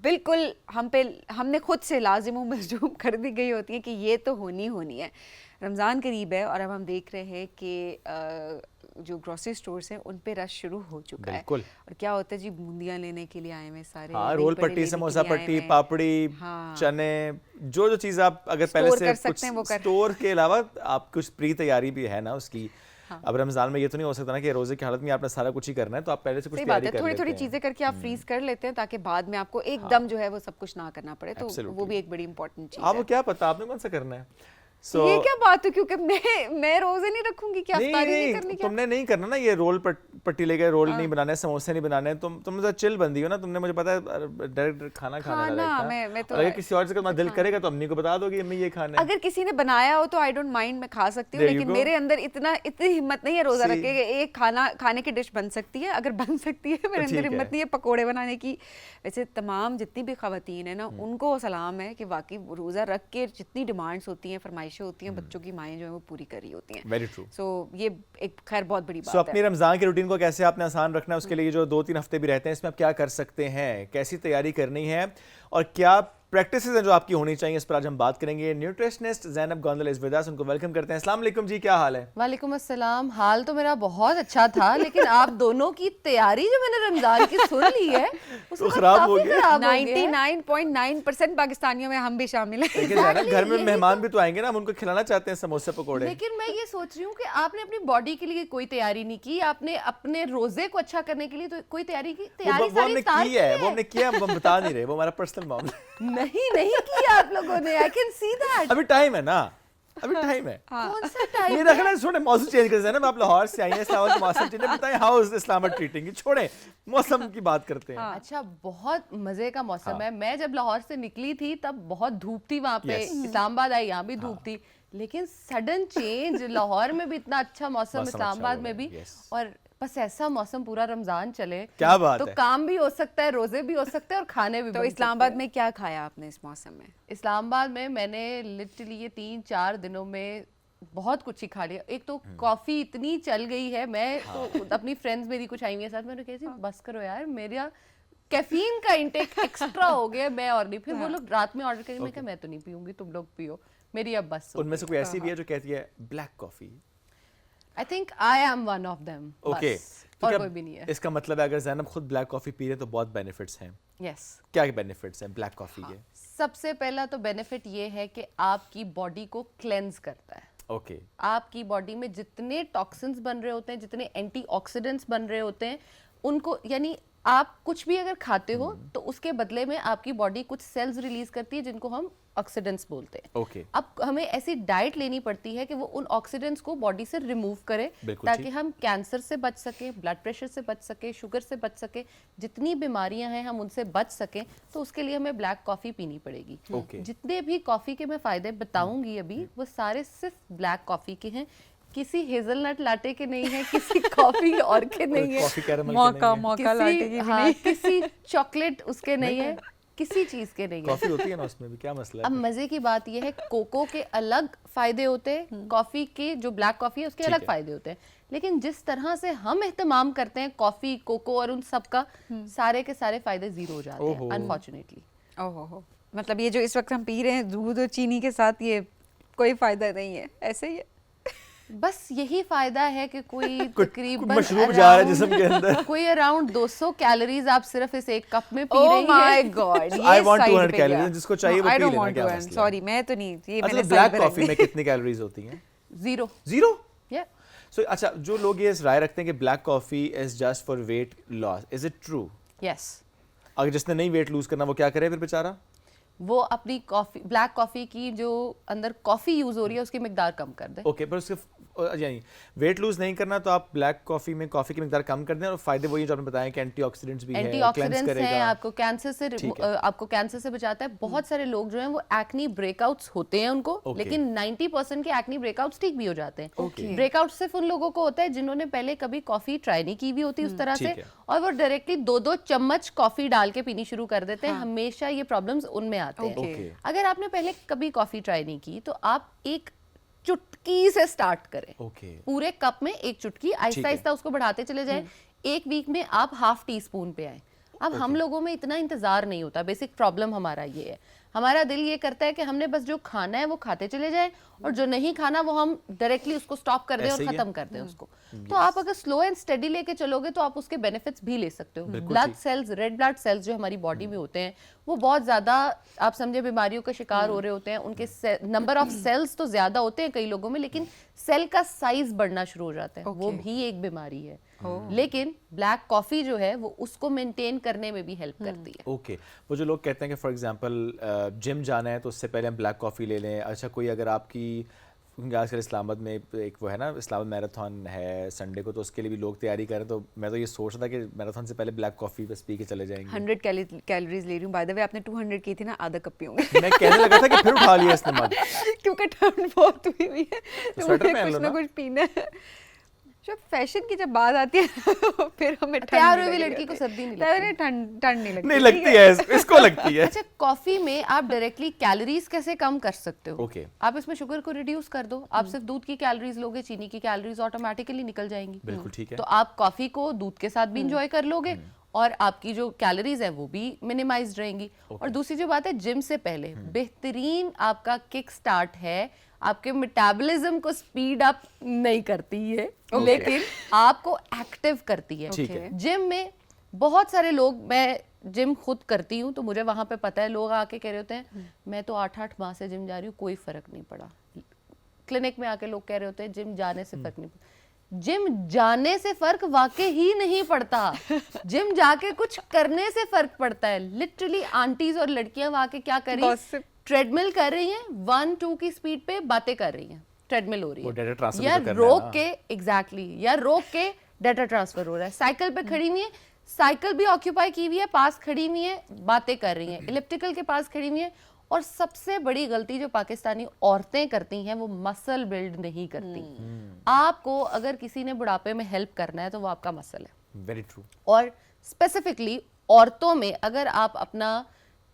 بالکل ہم نے خود سے لازم و ملزوم کر دی گئی ہوتی ہیں کہ یہ تو ہونی ہے. رمضان قریب ہے اور اب ہم دیکھ رہے ہیں کہ جو گروسری سٹورز ہیں ان پہ رش شروع ہو چکا ہے. اور کیا ہوتا ہے جی, بوندیاں لینے کے لیے آئے ہوئے سارے, ہاں, رول پٹی, سموسا پٹی, پاپڑی, چنے, جو چیز آپ اگر پہلے سے کچھ اسٹور کے علاوہ آپ کچھ پری تیاری بھی ہے نا اس کی. اب رمضان میں یہ تو نہیں ہو سکتا نا کہ روزے کی حالت میں آپ نے سارا کچھ ہی کرنا ہے, تو آپ پہلے سے کچھ تیاری کر لیتے ہیں. تھوڑی چیزیں کر کے آپ فریز کر لیتے ہیں تاکہ بعد میں آپ کو ایک دم جو ہے وہ سب کچھ نہ کرنا پڑے, تو وہ بھی ایک بڑی امپورٹنٹ چیز ہے. آپ کو کیا پتا آپ نے کون سا کرنا ہے. یہ کیا بات ہے, کیونکہ میں روزے نہیں رکھوں گی, کیا افطاری نہیں کرنی. تم نے نہیں کرنا نا یہ رول پٹی لے کے, رول نہیں بنانے, سموسے نہیں بنانے. تم تو چل بندی ہو نا, تم نے مجھے پتا ہے ڈائریکٹ کھانا ہے. اگر کسی اور سے دل کرے گا تو امی کو بتا دو کہ امی یہ کھانا ہے. اگر کسی نے بنایا ہو تو آئی ڈونٹ مائنڈ, میں کھا سکتی ہوں, لیکن میرے اندر اتنی ہمت نہیں ہے روزہ رکھے کہ ایک کھانے کی ڈش بن سکتی ہے. اگر بن سکتی ہے, میرے اندر ہمت نہیں ہے پکوڑے بنانے کی. ویسے تمام جتنی بھی خواتین ہیں نا ان کو سلام ہے کہ واقعی روزہ رکھ کے جتنی ڈیمانڈس ہوتی ہیں, فرمائشیں ہوتی ہیں بچوں کی مائیں جو ہیں وہ پوری کر رہی ہوتی ہیں. Very true. سو یہ ایک خیر بہت بڑی بات ہے. اپنی رمضان کی روٹین کو کیسے آپ نے آسان رکھنا ہے, اس کے لیے جو 2-3 ہفتے بھی رہتے ہیں اس میں آپ کیا کر سکتے ہیں, کیسی تیاری کرنی ہے, اور کیا پریکٹسز ہیں جو آپ کی ہونی چاہیے, اس پر آج ہم بات کریں گے. Nutritionist Zainab Gondal is with us, ان کو ویلکم کرتے ہیں. السلام علیکم جی, کیا حال ہے؟ وعلیکم السلام. حال تو میرا بہت اچھا تھا, لیکن آپ دونوں کی تیاری جو میں نے رمضان کی سن لی ہے اس تو خراب ہو گیا. 99.9% پاکستانیوں میں ہم بھی شامل ہیں. لیکن گھر میں مہمان بھی تو آئیں گے نا, ہم ان کو کھلانا چاہتے ہیں سموسے پکوڑے. لیکن میں یہ سوچ رہی ہوں کہ آپ نے اپنی باڈی کے لیے کوئی تیاری نہیں کی, آپ نے اپنے روزے کو اچھا کرنے کے لیے تو کوئی تیاری کی. وہ ہم نے کیا ہے, ہم بتا نہیں رہے, وہ ہمارا پرسنل معاملہ. نہیں کیا آپ لوگوں نے. I can see that. ابھی ٹائم ہے نا, ابھی ٹائم ہے. کون سا ٹائم؟ یہ رکھنا, چھوڑیں موضوع چینج کرتے ہیں نا. آپ لاہور سے آئی ہیں, اسلام آباد موسم چینج, بتائیں ہاؤ از اسلام آباد ٹریٹنگ یو. چھوڑیں موسم کی بات کرتے ہیں. اچھا, بہت مزے کا موسم ہے. میں جب لاہور سے نکلی تھی تب بہت دھوپ تھی وہاں پہ. اسلام آباد آئی, یہاں بھی دھوپ تھی, لیکن سڈن چینج, لاہور میں بھی اتنا اچھا موسم, اسلام آباد میں بھی, اور بس ایسا موسم پورا رمضان چلے. کیا بات ہے, تو کام بھی ہو سکتا ہے, روزے بھی ہو سکتے ہیں, اور کھانے بھی. تو اسلام آباد میں کیا کھایا آپ نے اس موسم میں؟ اسلام آباد میں نے لٹرلی یہ 3-4 دنوں میں بہت کچھ ہی کھا لیا. ایک تو کافی اتنی چل گئی ہے, میں تو اپنی فرینڈز میری کچھ آئی ہوئی ہیں ساتھ, میں نے کہا تھی بس کرو یار, میرا کیفین کا انٹیک ایکسٹرا ہو گیا, میں اور نہیں. پھر وہ لوگ رات میں آرڈر کریں, میں کہا میں تو نہیں پیوں گی, تم لوگ پیو, میری اب بس. ان میں سے کوئی ایسی بھی ہے جو کہتی ہے black coffee? I think I am one of them. Okay. اور کوئی بھی نہیں ہے. اس کا مطلب ہے اگر زینب خود بلیک کافی پی رہے تو بہت بینیفٹس ہیں. Yes. کیا بینیفٹس ہیں بلیک کافی کے؟ سب سے پہلا تو بینیفٹ یہ ہے کہ آپ کی باڈی کو کلینز کرتا ہے. اوکے. آپ کی باڈی میں جتنے ٹاکسنز بن رہے ہوتے ہیں, جتنے اینٹی آکسیڈنٹس بن رہے ہوتے ہیں, ان کو, یعنی آپ کچھ بھی اگر کھاتے ہو تو اس کے بدلے میں آپ کی باڈی کچھ سیلز ریلیز کرتی ہے جن کو ہم آکسیڈنٹس بولتے ہیں. اوکے. اب ہمیں ایسی ڈائٹ لینی پڑتی ہے کہ وہ ان آکسیڈنٹس کو باڈی سے ریموو کرے تاکہ ہم کینسر سے بچ سکیں, بلڈ پریشر سے بچ سکیں, شوگر سے بچ سکیں, جتنی بیماریاں ہیں ہم ان سے بچ سکیں. تو اس کے لیے ہمیں بلیک کافی پینی پڑے گی. جتنے بھی کافی کے میں فائدے بتاؤں گی ابھی وہ سارے صرف بلیک کافی کے ہیں, کسی ہیزل نٹ لاٹے کے نہیں ہیں, کسی کافی اور کے نہیں ہیں, موقع لاٹے کی بھی نہیں, کسی چاکلیٹ اس کے نہیں ہے, کسی چیز کے نہیں ہے. کافی ہوتی ہے نا اس میں بھی, کیا مسئلہ ہے؟ اب مزے کی بات یہ ہے کوکو کے الگ فائدے ہوتے ہیں, کافی کے جو بلیک کافی ہے اس کے الگ فائدے ہوتے ہیں, لیکن جس طرح سے ہم اہتمام کرتے ہیں کافی, کوکو اور ان سب کا, سارے کے سارے فائدے زیرو ہو جاتے ہیں انفارچونیٹلی. مطلب یہ جو اس وقت ہم پی رہے ہیں دودھ اور چینی کے ساتھ, یہ کوئی فائدہ نہیں ہے, ایسے ہی ہے بس یہی فائدہ ہے کہ کوئی تقریباً مشروب جا رہا ہے جسم کے اندر, کوئی اراؤنڈ 200 کیلوریز آپ صرف اس ایک کپ میں پی Oh رہی my ہیں. God, I یہ want side 200 پہ calories, گیا. جس کو چاہیے وہ I پی don't لینا, want کیا to, مسئلہ ہے؟ sorry میں تو نہیں, یہ میں نے بلیک کافی میں کتنی کیلوریز ہوتی ہیں؟ زیرو. زیرو. سو اچھا, جو لوگ یہ رائے رکھتے ہیں کہ black coffee is just for weight loss, is it true? Yes. اگر جس نے نہیں ویٹ لوز کرنا وہ کیا کرے پھر بیچارہ؟ وہ اپنی کافی, بلیک کافی کی جو اندر کافی یوز ہو رہی ہے اس کی مقدار کم کر دیں. اوکے, پر اس کے یعنی ویٹ لوز نہیں کرنا تو آپ بلیک کافی میں کافی کی مقدار کم کر دیں, اور فائدے وہی جو آپ نے بتایا کہ اینٹی آکسیڈنٹس بھی ہے, اینٹی آکسیڈنٹس ہیں, آپ کو کینسر سے بچاتا ہے. بہت سارے لوگ جو ہیں وہ ایکنی بریک آؤٹس ہوتے ہیں ان کو, لیکن 90% کے ایکنی بریک آؤٹس ٹھیک بھی ہو جاتے ہیں. بریک آؤٹ صرف ان لوگوں کو ہوتا ہے جنہوں نے پہلے کبھی کافی ٹرائی نہیں کی ہوئی ہوتی اس طرح سے, اور وہ ڈائریکٹلی 2 چمچ کافی ڈال کے پینی شروع کر دیتے ہیں. ہمیشہ یہ پرابلمز ان میں آتے ہیں. اگر آپ نے پہلے کبھی کافی ٹرائی نہیں کی تو آپ ایک چٹکی سے سٹارٹ کریں, پورے کپ میں ایک چٹکی, آہستہ آہستہ اس کو بڑھاتے چلے جائیں. ایک ویک میں آپ ½ ٹی اسپون پہ آئیں. اب ہم لوگوں میں اتنا انتظار نہیں ہوتا, بیسک پرابلم ہمارا یہ ہے. ہمارا دل یہ کرتا ہے کہ ہم نے بس جو کھانا ہے وہ کھاتے چلے جائیں, اور جو نہیں کھانا وہ ہم ڈائریکٹلی اس کو سٹاپ کر دیں اور ختم کر دیں اس کو. تو آپ اگر سلو اینڈ اسٹڈی لے کے چلو گے تو آپ اس کے بینیفٹس بھی لے سکتے ہو. Blood cells, red blood cells جو ہماری باڈی میں ہوتے ہیں وہ بہت زیادہ, آپ سمجھے, بیماریوں کا شکار ہو رہے ہوتے ہیں. ان کے نمبر آف سیلز تو زیادہ ہوتے ہیں کئی لوگوں میں, لیکن سیل کا سائز بڑھنا شروع ہو جاتا ہے. وہ بھی ایک بیماری ہے. لیکن بلیک کافی جو ہے وہ اس کو مینٹین کرنے میں بھی ہیلپ کرتی ہے. اوکے, وہ جو لوگ کہتے ہیں کہ فار ایگزامپل جم جانا ہے تو اس سے پہلے ہم بلیک کافی لے لیں. اچھا, کوئی اگر آپ کی, کیونکہ آج کل اسلام آباد میں ایک وہ ہے نا اسلام آباد میراتھن ہے سنڈے کو, تو اس کے لیے بھی لوگ تیاری کر رہے ہیں, تو میں تو یہ سوچ رہا تھا کہ میراتھن سے پہلے بلیک کافی بس پی کے چلے جائیں گے. 100 کیلوریز لے رہی ہوں, بائی دا وے آپ نے 200 کی تھی نا, آدھا کپ پیوں میں کہنے لگا تھا کہ پھر اٹھا لیا اس نے مگ, کیونکہ ٹھنڈ بہت ہوئی ہوئی ہے, تو سویٹر مجھے پہن لو کچھ نہ نا. کچھ پینا ہے. جب فیشن کی جب بات آتی ہے پھر ہمیں تیار ہوئی لڑکی کو سردی نہیں لگتی, ٹھنڈ نہیں لگتی. نہیں لگتی ہے, اس کو لگتی ہے. اچھا, کافی میں آپ ڈائریکٹلی کیلوریز کیسے کم کر سکتے ہو؟ اوکے, آپ اس میں شوگر کو ریڈیوس کر دو. آپ صرف دودھ کی کیلوریز لوگے, چینی کی کیلوریز آٹومیٹکلی نکل جائیں گی. بالکل ٹھیک ہے. تو آپ کافی کو دودھ کے ساتھ بھی انجوائے کر لو گے, اور آپ کی جو کیلوریز ہیں وہ بھی منیمائزڈ رہیں گی. اور دوسری جو بات ہے, جم سے پہلے بہترین آپ کا کک سٹارٹ ہے, آپ کے میٹابولزم کو سپیڈ اپ نہیں کرتی ہے لیکن آپ کو ایکٹیو کرتی ہے. جم میں بہت سارے لوگ, میں جم خود کرتی ہوں تو مجھے وہاں پہ پتہ ہے, لوگ آ کے کہہ رہے ہوتے ہیں میں تو 8 ماہ سے جم جا رہی ہوں, کوئی فرق نہیں پڑا. کلینک میں آ کے لوگ کہہ رہے ہوتے ہیں جم جانے سے فرق نہیں پڑا. جم جانے سے فرق واقع ہی نہیں پڑتا, جم جا کے کچھ کرنے سے فرق پڑتا ہے. لٹرلی آنٹیز اور لڑکیاں وہاں کے کیا کر رہی ہیں, ٹریڈ مل کر رہی ہیں, 1-2 کی سپیڈ پہ باتیں کر رہی ہیں, ٹریڈ مل ہو رہی ہے, یا روک کے, ایگزیکٹلی, یا روک کے ڈیٹا ٹرانسفر ہو رہا ہے. سائیکل پہ کھڑی ہوئی ہیں, سائیکل بھی آکیوپائی کی ہوئی ہے, پاس کھڑی ہوئی ہیں, باتیں کر رہی ہیں, الیپٹیکل کے پاس کھڑی ہوئی ہیں. اور سب سے بڑی غلطی جو پاکستانی عورتیں کرتی ہیں وہ مسل بلڈ نہیں کرتی. آپ کو اگر کسی نے بڑھاپے میں ہیلپ کرنا ہے تو وہ آپ کا مسل ہے. Very true. اور اسپیسیفکلی عورتوں میں اگر آپ اپنا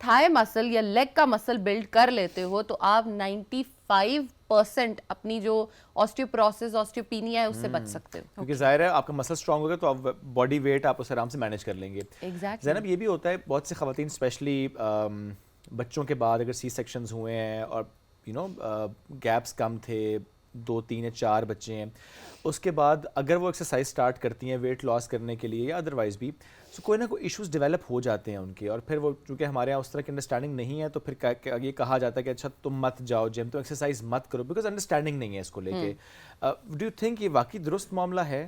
تھائی مسل یا لیگ کا مسل بلڈ کر لیتے ہو تو آپ 95% اپنی جو آسٹیوپروسس, آسٹیوپینیا ہے اس سے بچ سکتے ہو. کیونکہ ظاہر ہے آپ کا مسل اسٹرانگ ہوگا تو آپ باڈی ویٹ آپ اسے آرام سے مینیج کر لیں گے. زینب, یہ بھی ہوتا ہے بہت سی خواتین اسپیشلی بچوں کے بعد اگر سی سیکشنز ہوئے ہیں اور گیپس کم تھے, 2, 3 یا 4 بچے ہیں, اس کے بعد اگر وہ ایکسرسائز اسٹارٹ کرتی ہیں ویٹ لاس کرنے کے لیے یا ادروائز بھی, تو کوئی نہ کوئی ایشوز ڈیولپ ہو جاتے ہیں ان کے, اور پھر وہ چونکہ ہمارے یہاں اس طرح کی انڈرسٹینڈنگ نہیں ہے تو پھر یہ کہا جاتا ہے کہ اچھا تم مت جاؤ جم, تو ایکسرسائز مت کرو, بیکاز انڈرسٹینڈنگ نہیں ہے اس کو لے کے. ڈو یو تھنک یہ واقعی درست معاملہ ہے؟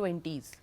20s,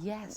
Yes.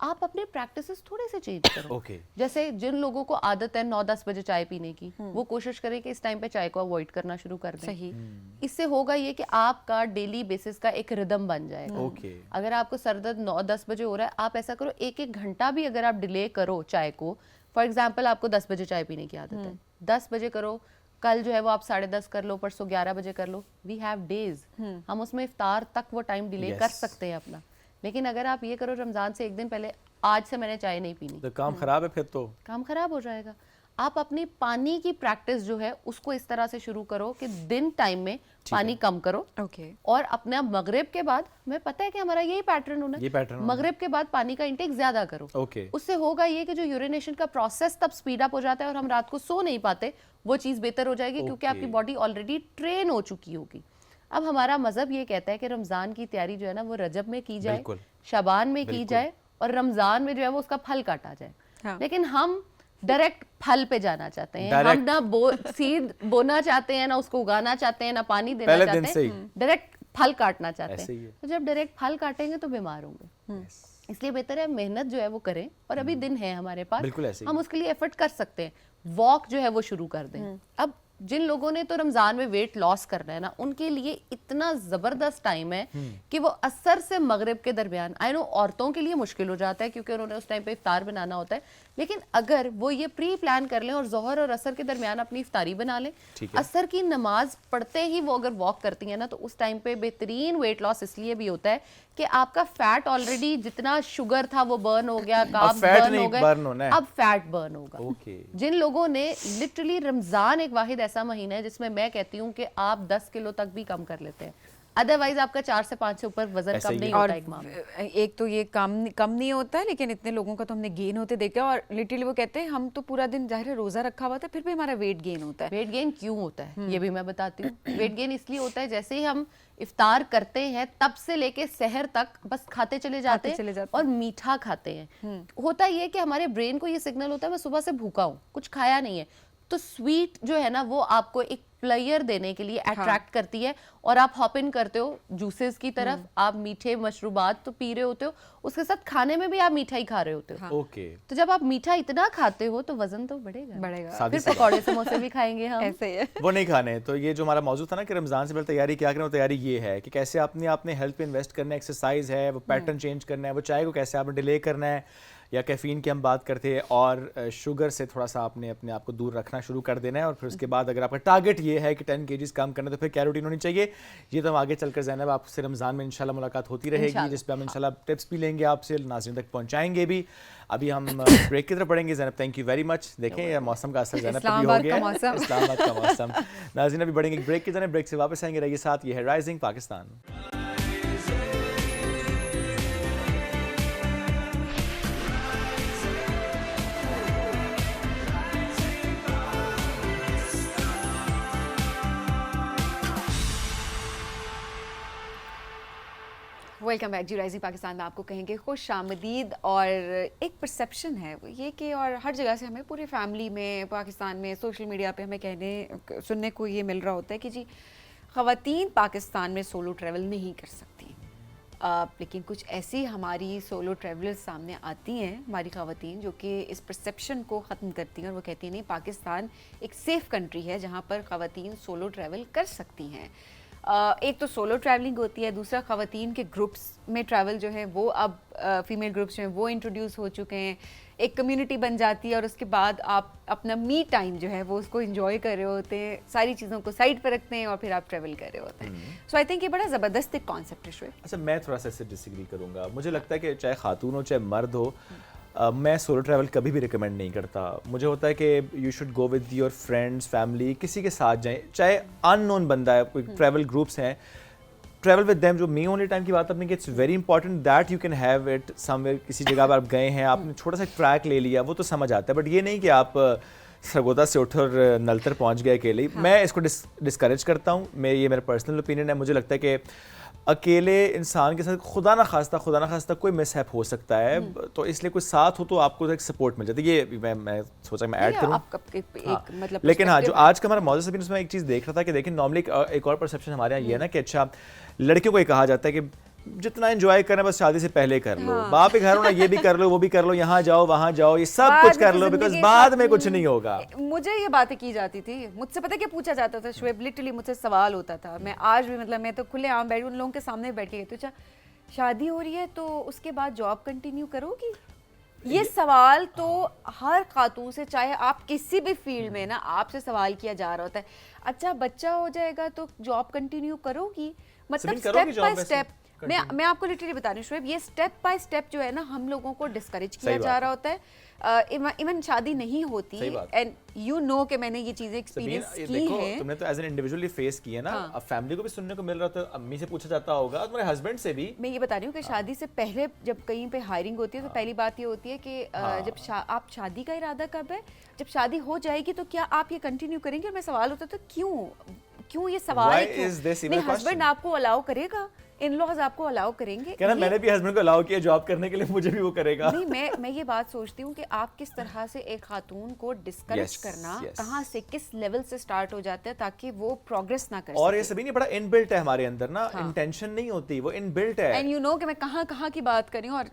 آپ اپنے پریکٹسز تھوڑے سے چینج کرو. اوکے. جیسے جن لوگوں کو عادت ہے 9-10 بجے چائے پینے کی, وہ کوشش کریں کہ اس ٹائم پہ چائے کو اوائڈ کرنا شروع کر دیں. صحیح. اس سے ہوگا یہ کہ آپ کا ڈیلی بیسس کا ایک ردم بن جائے گا. اوکے. اگر آپ کو سر درد 9-10 بجے ہو رہا ہے, آپ ایسا کرو 1-1 گھنٹہ بھی اگر آپ ڈیلے کرو چائے کو, فار ایگزامپل آپ کو 10 بجے چائے پینے کی عادت ہے, 10 بجے کرو, کل جو ہے وہ آپ 10:30 کر لو, پرسوں 11 بجے کر لو. وی ہیو ڈیز, ہم اس میں افطار تک وہ ٹائم ڈیلے کر سکتے ہیں اپنا. لیکن اگر آپ یہ کرو رمضان سے ایک دن پہلے, آج سے میں نے چائے نہیں پینی, تو کام خراب ہے, پھر تو کام خراب ہو جائے گا. آپ اپنی پانی کی پریکٹس جو ہے اس کو اس طرح سے شروع کرو کہ دن ٹائم میں پانی کم کرو. اوکے. اور اپنا مغرب کے بعد, ہمیں پتہ ہے کہ ہمارا یہی پیٹرن ہونا ہے, مغرب کے بعد پانی کا انٹیک زیادہ کرو. اوکے. اس سے ہوگا یہ کہ جو یورینیشن کا پروسیس تب سپیڈ اپ ہو جاتا ہے اور ہم رات کو سو نہیں پاتے, وہ چیز بہتر ہو جائے گی کیونکہ آپ کی باڈی آلریڈی ٹرین ہو چکی ہوگی. اب ہمارا مذہب یہ کہتا ہے کہ رمضان کی تیاری جو ہے نا وہ رجب میں کی جائے, شعبان میں کی جائے, اور رمضان میں جو ہے وہ اس کا پھل کاٹا جائے. لیکن ہم ڈائریکٹ پھل پہ جانا چاہتے ہیں, ہم نہ سیڈ بونا چاہتے ہیں, نہ اس کو اگانا چاہتے ہیں, نہ پانی دینا چاہتے ہیں, ڈائریکٹ پھل کاٹنا چاہتے ہیں. تو جب ڈائریکٹ پھل کاٹیں گے تو بیمار ہوں گے. اس لیے بہتر ہے محنت جو ہے وہ کریں, اور ابھی دن ہے ہمارے پاس, ہم اس کے لیے ایفرٹ کر سکتے ہیں. واک جو ہے وہ شروع کر دیں. اب جن لوگوں نے تو رمضان میں ویٹ لاس کرنا ہے نا, ان کے لیے اتنا زبردست ٹائم ہے کہ وہ عصر سے مغرب کے درمیان, آئی نو عورتوں کے لیے مشکل ہو جاتا ہے کیونکہ انہوں نے اس ٹائم پہ افطار بنانا ہوتا ہے, لیکن اگر وہ یہ پری پلان کر لیں اور ظہر اور عصر کے درمیان اپنی افطاری بنا لیں, عصر کی نماز پڑھتے ہی وہ اگر واک کرتی ہیں نا, تو اس ٹائم پہ بہترین ویٹ لاس اس لیے بھی ہوتا ہے کہ آپ کا فیٹ آلریڈی جتنا شوگر تھا وہ برن ہو گیا, کاربز برن ہو گئے, اب فیٹ برن ہوگا. جن لوگوں نے لٹرلی, رمضان ایک واحد ایسا مہینہ ہے جس میں میں کہتی ہوں کہ آپ 10 کلو تک بھی کم کر لیتے ہیں, ادروائز آپ کا 4 سے 5 سے اوپر وزن کم نہیں ہوتا. ایک معاملہ ایک تو یہ کم نہیں ہوتا ہے, لیکن اتنے لوگوں کا تو ہم نے گین ہوتے دیکھا, اور لٹرلی وہ کہتے ہیں ہم تو پورا دن ظاہر روزہ رکھا ہوا تھا, پھر بھی ہمارا ویٹ گین ہوتا ہے. ویٹ گین کیوں ہوتا ہے یہ بھی میں بتاتی ہوں. ویٹ گین اس لیے ہوتا ہے جیسے ہی ہم افطار کرتے ہیں تب سے لے کے سحر تک بس کھاتے چلے جاتے ہیں اور میٹھا کھاتے ہیں. ہوتا یہ کہ ہمارے برین کو یہ سگنل ہوتا ہے میں صبح سے بھوکا ہوں, کچھ کھایا نہیں ہے, تو سویٹ جو ہے نا وہ آپ کو ایک پلیئر دینے کے لیے اٹریکٹ کرتی ہے, اور آپ ہاپ ان کرتے ہو جوسز کی طرف, آپ میٹھے مشروبات تو پی رہے ہوتے ہو, اس کے ساتھ کھانے میں بھی آپ میٹھا ہی کھا رہے ہوتے ہو. تو جب آپ میٹھا اتنا کھاتے ہو تو وزن تو بڑھے گا. پھر پکوڑے سموسے بھی کھائیں گے ہم, ایسے ہی ہے, وہ نہیں کھانے. تو یہ جو ہمارا موضوع تھا نا کہ رمضان سے پہلے تیاری کیا کریں, وہ تیاری یہ ہے کہ کیسے اپنے ہیلتھ پہ انویسٹ کرنا ہے, ایکسرسائز ہے, وہ پیٹرن چینج کرنا ہے, وہ چائے کو کیسے آپ نے ڈیلے کرنا ہے, یا کیفین کی ہم بات کرتے ہیں, اور شوگر سے تھوڑا سا آپ نے اپنے آپ کو دور رکھنا شروع کر دینا ہے. اور پھر اس کے بعد اگر آپ کا ٹارگٹ یہ ہے کہ 10 kgs کم کرنا ہے تو پھر کیا روٹین ہونی چاہیے, یہ تو ہم آگے چل کر زینب آپ سے رمضان میں انشاءاللہ ملاقات ہوتی رہے گی, جس پہ ہم انشاءاللہ ٹپس بھی لیں گے آپ سے, ناظرین تک پہنچائیں گے بھی. ابھی ہم بریک کی طرف پڑھیں گے. زینب تھینک یو ویری مچ. دیکھیں موسم کا اثر زینب پہ بھی ہو گیا ہے, اسلام آباد کا موسم. ناظرین ابھی بڑھیں گے بریک کی طرف, بریک سے واپس آئیں گے, رہیے ساتھ. یہ ہے رائزنگ پاکستان. Welcome back. جی رائزنگ پاکستان میں آپ کو کہیں گے خوش آمدید. اور ایک پرسیپشن ہے وہ یہ کہ, اور ہر جگہ سے ہمیں پوری فیملی میں, پاکستان میں, سوشل میڈیا پہ ہمیں سننے کو یہ مل رہا ہوتا ہے کہ جی خواتین پاکستان میں سولو ٹریول نہیں کر سکتی. لیکن کچھ ایسی ہماری سولو ٹریولر سامنے آتی ہیں, ہماری خواتین, جو کہ اس پرسیپشن کو ختم کرتی ہیں, اور وہ کہتی ہیں نہیں, پاکستان ایک سیف کنٹری ہے جہاں پر خواتین سولو ٹریول کر سکتی ہیں. ایک تو سولو ٹریولنگ ہوتی ہے, دوسرا خواتین کے گروپس میں ٹریول جو ہے وہ اب فیمیل گروپس جو ہیں وہ انٹروڈیوس ہو چکے ہیں, ایک کمیونٹی بن جاتی ہے, اور اس کے بعد آپ اپنا می ٹائم جو ہے وہ اس کو انجوائے کر رہے ہوتے ہیں, ساری چیزوں کو سائڈ پہ رکھتے ہیں, اور پھر آپ ٹریول کر رہے ہوتے ہیں. سو آئی تھنک یہ بڑا زبردست ایک کانسیپٹ ہے. شعیب اچھا, میں تھوڑا سا اس سے ڈس ایگری کروں گا. مجھے لگتا ہے کہ چاہے خاتون ہو چاہے مرد ہو, میں سولو ٹریول کبھی بھی ریکمینڈ نہیں کرتا. مجھے ہوتا ہے کہ you should go with your friends, family, کسی کے ساتھ جائیں, چاہے ان نون بندہ ہے, کوئی ٹریول گروپس ہیں, ٹریول ود دیم. جو می اونلی ٹائم کی بات آپ نے کی, it's very important that you can have it somewhere, کسی جگہ پر آپ گئے ہیں, آپ نے چھوٹا سا ٹریک لے لیا, وہ تو سمجھ آتا ہے. بٹ یہ نہیں کہ آپ سرگودا سے اٹھ اور نلتر پہنچ گئے اکیلے. میں اس کو ڈسکریج کرتا ہوں. یہ میرا پرسنل اوپینین ہے. مجھے لگتا ہے کہ اکیلے انسان کے ساتھ خدا نہ خواستہ کوئی مس ہیپ ہو سکتا ہے, تو اس لیے کوئی ساتھ ہو تو آپ کو ایک سپورٹ مل جاتی ہے. یہ میں سوچا میں ایڈ کروں. لیکن ہاں, جو آج کا ہمارا موضوع سے بھی اس میں ایک چیز دیکھ رہا تھا کہ دیکھیں نارملی ایک اور پرسیپشن ہمارے یہاں یہ ہے نا کہ اچھا لڑکیوں کو یہ کہا جاتا ہے کہ جتنا انجوائے کرنا بس شادی سے پہلے کر لو, باپ کے گھر ہونا یہ بھی کر لو وہ بھی کر لو, یہاں جاؤ وہاں جاؤ, یہ سب کچھ کر لو, بیکاز بعد میں کچھ نہیں ہوگا. مجھے یہ باتیں کی جاتی تھی, مجھ سے پتہ کیا پوچھا جاتا تھا شعیب, لٹرلی مجھ سے سوال ہوتا تھا, میں آج بھی مطلب میں تو کھلے عام بیٹھ ان لوگوں کے سامنے بیٹھ کے کہتی ہوں, اچھا شادی ہو رہی ہے تو اس کے بعد جاب کنٹینیو کرو گی؟ یہ سوال تو ہر خاتون سے, چاہے آپ کسی بھی فیلڈ میں نا, آپ سے سوال کیا جا رہا ہوتا ہے, اچھا بچہ ہو جائے گا تو جاب کنٹینیو کرو گی؟ مطلب اسٹیپ بائی اسٹیپ, میں آپ کو لٹرلی بتا رہی ہوں شعیب, یہ اسٹیپ بائی اسٹیپ جو ہے نا ہم لوگوں کو ڈسکریج کیا جا رہا ہوتا ہے. ایون شادی نہیں ہوتی, اینڈ یو نو کہ میں نے یہ چیزیں ایکسپیرینس کی ہیں. تم نے تو ایز این انڈیویجولی فیس کی ہے نا, اب فیملی کو بھی سننے کو مل رہا تھا, امی سے پوچھا جاتا ہوگا, تمہارے ہسبینڈ سے بھی. میں یہ بتا رہی ہوں کہ شادی سے پہلے جب کہیں پہ ہائرنگ ہوتی ہے تو پہلی بات یہ ہوتی ہے کہ جب آپ شادی کا ارادہ کب ہے, جب شادی ہو جائے گی تو کیا آپ یہ کنٹینیو کریں گے؟ اور میں سوال ہوتا تھا کیوں یہ سوال ہے, نہیں ہسبینڈ آپ کو الاؤ کرے گا, ان لوز آپ کو الاؤ کریں گے. کہنا میں نے بھی ہسبینڈ کو الاؤ کیا جاب کرنے کے لیے, مجھے بھی وہ کرے گا. نہیں, میں یہ بات سوچتی ہوں کہ آپ کس طرح سے ایک خاتون کو ڈسکریج کرنا, کہاں سے کس لیول سے سٹارٹ ہو جاتا ہے تاکہ وہ پروگریس نہ کر سکے. اور یہ سبھی نہیں بڑا ان بلٹ ہے ہمارے اندر نا, انٹینشن نہیں ہوتی, وہ ان بلٹ ہے. اینڈ یو نو کہ میں کہاں کی بات کر رہی ہوں, اور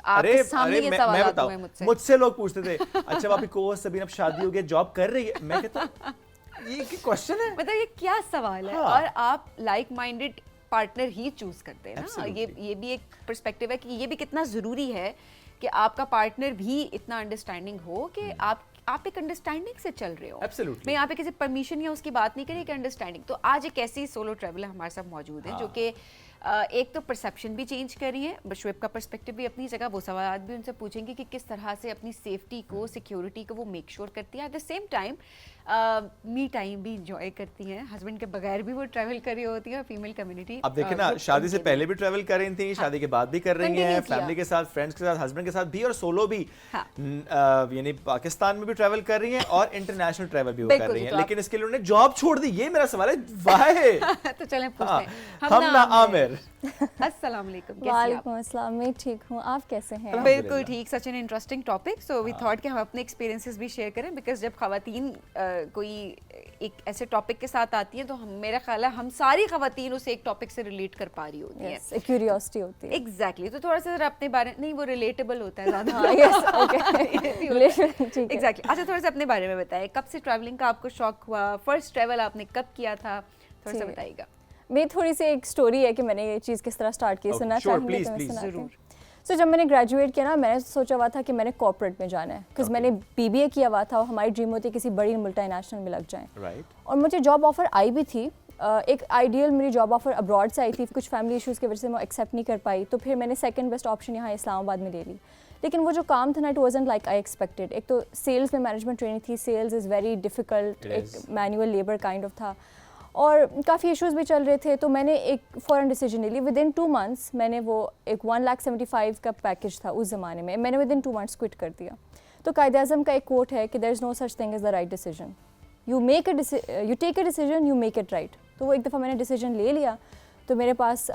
آپ کے سامنے یہ سوالات ہوئے مجھ سے لوگ پوچھتے تھے, اچھا آپ کی کو سبین اب شادی ہو گئی جاب کر رہی ہے, میں کہتا ہوں یہ کوسچن ہے, مطلب یہ کیا سوال ہے. اور آپ لائک مائنڈیڈ پارٹنر ہی چوز کرتے ہیں نا, یہ بھی ایک پرسپیکٹیو ہے کہ یہ بھی کتنا ضروری ہے کہ آپ کا پارٹنر بھی اتنا انڈرسٹینڈنگ ہو کہ آپ ایک انڈرسٹینڈنگ سے چل رہے ہو. میں یہاں پہ کسی پرمیشن یا اس کی بات نہیں کری کہ انڈرسٹینڈنگ. تو آج ایک ایسی سولو ٹریولر ہمارے ساتھ موجود ہے جو کہ ایک تو پرسیپشن بھی چینج کر رہی ہے, شعیب کا پرسپیکٹیو بھی اپنی جگہ, وہ سوالات بھی ان سے پوچھیں گے کہ کس طرح سے اپنی سیفٹی کو, سیکیورٹی کو وہ میک شیور کرتی ہے. At the same time me time بھی انجوائے کرتی ہیں, ہسبینڈ کے بغیر بھی وہ ٹریول کر رہی ہوتی ہے. فیمیل کمیونٹی اب دیکھیں نا, شادی سے پہلے بھی ٹریول کر رہی تھیں, شادی کے بعد بھی کر رہی ہیں, فیملی کے ساتھ, فرینڈس کے ساتھ, ہسبینڈ کے ساتھ بھی, اور سولو بھی, یعنی پاکستان میں بھی ٹریول کر رہی ہیں اور انٹرنیشنل ٹریول بھی وہ کر رہی ہیں. لیکن اس کے لیے انہوں نے جاب چھوڑ دی, یہ میرا سوال ہے وائی. تو چلیں پوچھتے ہیں ہمنا عامر. السلام علیکم. وعلیکم السلام, میں ٹھیک ہوں, آپ کیسے ہیں؟ بالکل ٹھیک. Such an interesting topic, so we thought کہ ہم اپنے ایکسپیرینسز بھی شیئر کریں, بیکاز جب خواتین کوئی ایک ایسے ٹاپک کے ساتھ آتی ہیں تو میرا خیال ہے ہم ساری خواتین اسے ایک ٹاپک سے ریلیٹ کر پا رہی ہوتی ہیں, کیوریوسٹی ہوتی ہے. ایگزیکٹلی. تو تھوڑا سا اپنے بارے, نہیں وہ ریلیٹیبل ہوتا ہے زیادہ. ایگزیکٹلی. اچھا تھوڑا سا اپنے بارے میں بتائیں, کب سے ٹریولنگ کا آپ کو شوق ہوا, فرسٹ ٹریول آپ نے کب کیا تھا, تھوڑا سا بتائیے گا. میری تھوڑی سی ایک اسٹوری ہے کہ میں نے یہ چیز کس طرح اسٹارٹ کی, سننا چاہوں گی تو میں سناتی ہوں. سو جب میں نے گریجویٹ کیا نا, میں نے سوچا ہوا تھا کہ میں نے کارپوریٹ میں جانا ہے, بیکاز میں نے BBA کیا ہوا تھا اور ہماری ڈریم ہوتی ہے کسی بڑی ملٹی نیشنل میں لگ جائیں. اور مجھے جاب آفر آئی بھی تھی, ایک آئیڈیل میری جاب آفر ابراڈ سے آئی تھی, کچھ فیملی ایشوز کی وجہ سے میں ایکسیپٹ نہیں کر پائی, تو پھر میں نے سیکنڈ بیسٹ آپشن یہاں اسلام آباد میں لے لی. لیکن وہ جو کام تھا نا, it wasn't like I expected. ایک تو سیلس میں مینجمنٹ ٹریننگ تھی, سیلز از ویری ڈیفیکلٹ, ایک مینوئل لیبر کائنڈ آف تھا, اور کافی ایشوز بھی چل رہے تھے. تو میں نے ایک فوراً ڈیسیجن لے لی. ود ان 2 months میں نے وہ ایک 1,75,000 کا پیکیج تھا اس زمانے میں نے ود ان 2 months کوئٹ کر دیا. تو قائد اعظم کا ایک کوٹ ہے کہ there is no such thing as the right decision, you take a decision, you make it right. تو وہ ایک دفعہ میں نے ڈیسیجن لے لیا, تو میرے پاس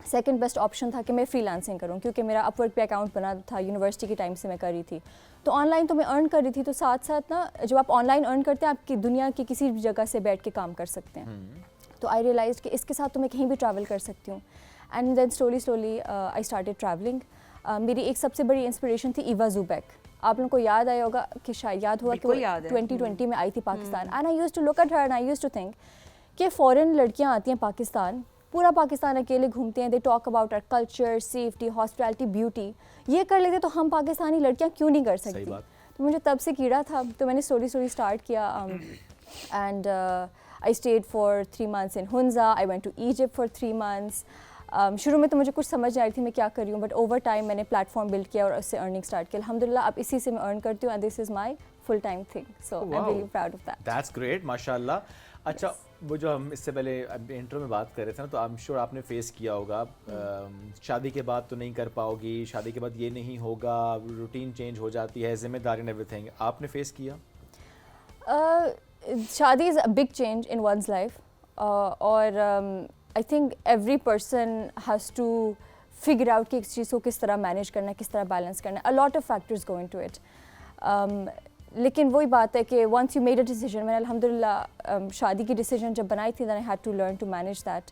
سیکنڈ بیسٹ آپشن تھا کہ میں فری لانسنگ کروں, کیونکہ میرا اپ ورک پہ اکاؤنٹ بنا تھا, یونیورسٹی کے ٹائم سے میں کر رہی تھی. تو آن لائن تو میں ارن کر رہی تھی, تو ساتھ ساتھ نا جب آپ آن لائن ارن کرتے ہیں آپ کی دنیا کی کسی بھی جگہ سے بیٹھ کے کام کر سکتے ہیں. تو آئی ریئلائزڈ کہ اس کے ساتھ تو میں کہیں بھی ٹریول کر سکتی ہوں. And then slowly I started travelling. میری ایک سب سے بڑی انسپریشن تھی ایوا زوبیک. آپ لوگوں کو یاد آیا ہوگا کہ شاید یاد ہوا کہ 2020 میں آئی تھی Pakistan. And I use to look at her and I use to think کہ فورن لڑکیاں آتی ہیں پاکستان, پورا پاکستان اکیلے گھومتے ہیں, they talk about our culture, safety, hospitality, beauty. یہ کر لیتے تو ہم پاکستانی لڑکیاں کیوں نہیں کر سکتی؟ تو مجھے تب سے کیڑا تھا, تو میں نے سلولی اسٹارٹ کیا. And I stayed for 3 months in Hunza. I went to Egypt for 3 months. شروع میں تو مجھے کچھ سمجھ نہیں آ رہی تھی میں کیا کر رہی ہوں, بٹ اوور ٹائم میں نے پلیٹ فارم بلڈ کیا اور اس سے ارننگ اسٹارٹ کی. الحمدللہ اب اسی سے میں ارن کرتی ہوں, and this is my full time thing. So I am really proud of that. That's great, ماشاء اللہ. اچھا, وہ جو ہم اس سے پہلے انٹرو میں بات کر رہے تھے نا, تو آئی ایم شیور آپ نے فیس کیا ہوگا, شادی کے بعد تو نہیں کر پاؤ گی, شادی کے بعد یہ نہیں ہوگا, روٹین چینج ہو جاتی ہے, ذمہ داری ایوری تھنگ. آپ نے فیس کیا؟ شادی is a big change in one's life, اور I think every person has to figure out کہ اس چیز کو کس طرح مینیج کرنا ہے, کس طرح بیلنس کرنا ہے. A lot of factors go into it. لیکن وہی بات ہے کہ once you made a decision, میں نے الحمدللہ شادی کی ڈیسیجن جب بنائی تھی, then I had to learn to manage that.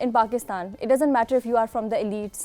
in Pakistan. It doesn't matter if you are from the elites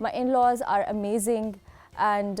My in-laws are amazing. And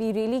be really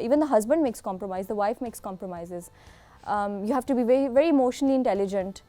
Even the husband makes compromise. The wife makes compromises. You have to be very, very emotionally intelligent.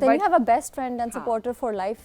Then you have a best friend and supporter for life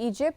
Egypt,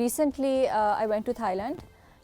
Recently I went to Thailand.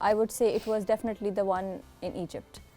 I would say it was definitely the one in Egypt.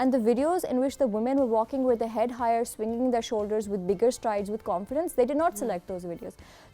And the videos in which the women were walking with their head higher, swinging their shoulders with bigger strides, with confidence, they did not select those videos.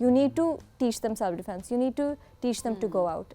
You need to teach them self-defense. You need to teach them to go out,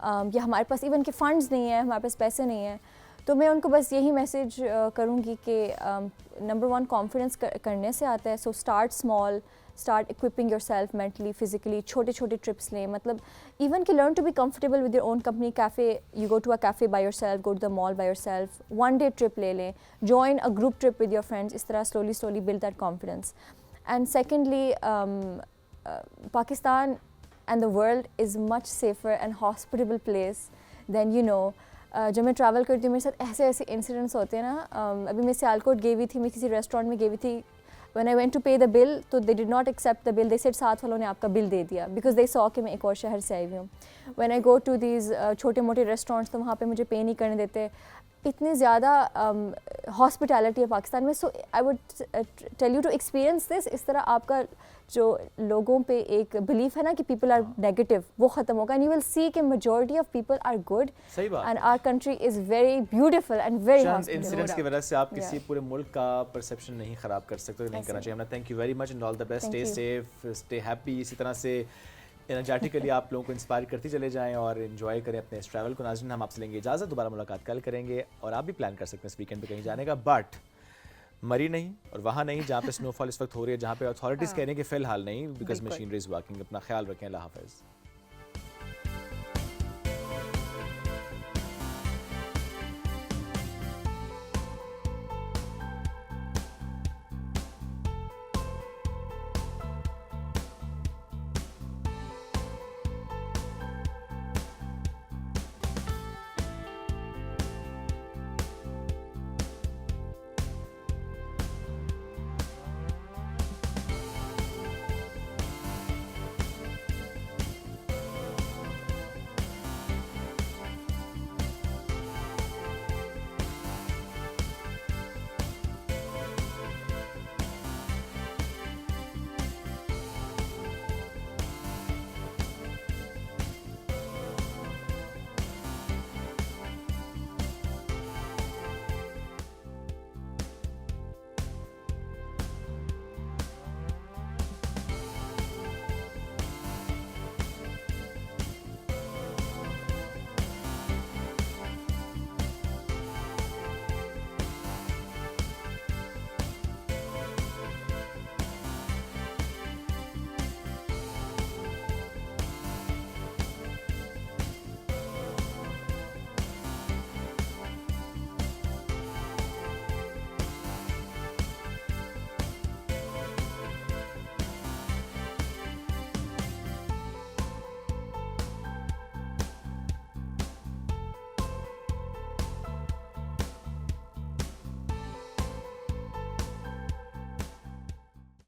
یا ہمارے پاس ایون کہ فنڈز نہیں ہیں, ہمارے پاس پیسے نہیں ہیں, تو میں ان کو بس یہی میسیج کروں گی کہ نمبر 1 کانفیڈنس کرنے سے آتا ہے. So start small, start equipping yourself mentally, physically, چھوٹے چھوٹے ٹرپس لیں, مطلب ایون کہ learn to be comfortable with your own company. Cafe, you go to a cafe by yourself, go to the mall by yourself, 1 day trip لے لیں, join a group trip with your friends. اس طرح slowly build that confidence. And secondly, Pakistan and the world is much safer and hospitable place than you know. جب میں ٹریول کرتی ہوں میرے ساتھ ایسے انسیڈنٹس ہوتے ہیں نا. ابھی میں سیالکوٹ گئی ہوئی تھی, میں کسی ریسٹورینٹ میں گئی ہوئی تھی. when I went to pay the bill, تو they did not accept the bill. They said ساتھ والوں نے آپ کا بل دے دیا because they saw کہ میں ایک اور شہر سے آئی ہوئی ہوں. when I go to these چھوٹے موٹے ریسٹورینٹس تو وہاں پہ مجھے پے نہیں کرنے دیتے. اتنی زیادہ ہاسپٹیلٹی ہے پاکستان میں. So I would tell you to experience this. اس طرح آپ کا جو لوگوں پہ ایک بلیف ہے نا کہ پیپل آر نیگیٹو, وہ ختم ہوگا. اینڈ یو ول سی کہ majority of people are good and our country is very beautiful and very hospitable. Incidents کی وجہ سے آپ کسی پورے ملک کا پرسیپشن نہیں خراب کر سکتے, نہیں کرنا چاہیے. ہمیں thank you very much and all the best. Stay safe, stay happy. اسی طرح سے انرجیٹیکلی آپ لوگوں کو انسپائر کرتی چلے جائیں اور انجوائے کریں اپنے اس ٹریول کو. ناظرین, ہم آپ سے لیں گے اجازت, دوبارہ ملاقات کل کریں گے. اور آپ بھی پلان کر سکتے ہیں اس ویکینڈ پہ کہیں جانے کا, بٹ مری نہیں اور وہاں نہیں جہاں پہ سنو فال اس وقت ہو رہی ہے, جہاں پہ اتھارٹیز کہہ رہی ہیں کہ فی الحال نہیں, بیکاز مشینری از ورکنگ. اپنا خیال رکھیں. اللہ حافظ.